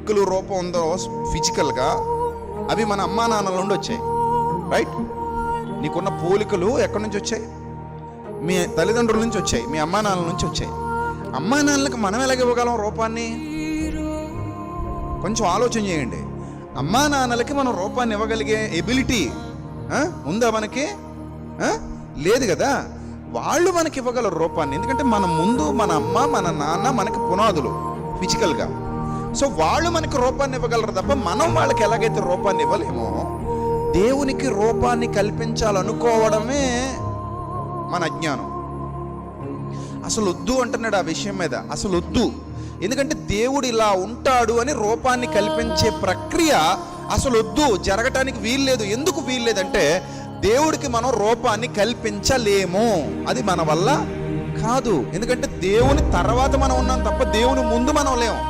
పోలికలు రూపం ఉందో ఫిజికల్గా, అవి మన అమ్మా నాన్నల నుండి వచ్చాయి. రైట్? నీకున్న పోలికలు ఎక్కడి నుంచి వచ్చాయి? మీ తల్లిదండ్రుల నుంచి వచ్చాయి, మీ అమ్మా నాన్నల నుంచి వచ్చాయి. అమ్మా నాన్నలకు మనం ఎలాగ ఇవ్వగలం రూపాన్ని? కొంచెం ఆలోచన చేయండి. అమ్మా నాన్నలకి మనం రూపాన్ని ఇవ్వగలిగే ఎబిలిటీ ఉందా మనకి? లేదు కదా. వాళ్ళు మనకి ఇవ్వగలరు రూపాన్ని. ఎందుకంటే మన ముందు మన అమ్మ మన నాన్న మనకి పునాదులు ఫిజికల్గా. సో వాళ్ళు మనకి రూపాన్ని ఇవ్వగలరు తప్ప మనం వాళ్ళకి ఎలాగైతే రూపాన్ని ఇవ్వలేమో, దేవునికి రూపాన్ని కల్పించాలనుకోవడమే మన అజ్ఞానం. అసలు వద్దు అంటున్నాడు ఆ విషయం మీద. అసలు వద్దు. ఎందుకంటే దేవుడు ఇలా ఉంటాడు అని రూపాన్ని కల్పించే ప్రక్రియ అసలు వద్దు, జరగటానికి వీల్లేదు. ఎందుకు వీల్లేదంటే దేవుడికి మనం రూపాన్ని కల్పించలేము, అది మన వల్ల కాదు. ఎందుకంటే దేవుని తర్వాత మనం ఉన్నాం తప్ప దేవుని ముందు మనం లేము.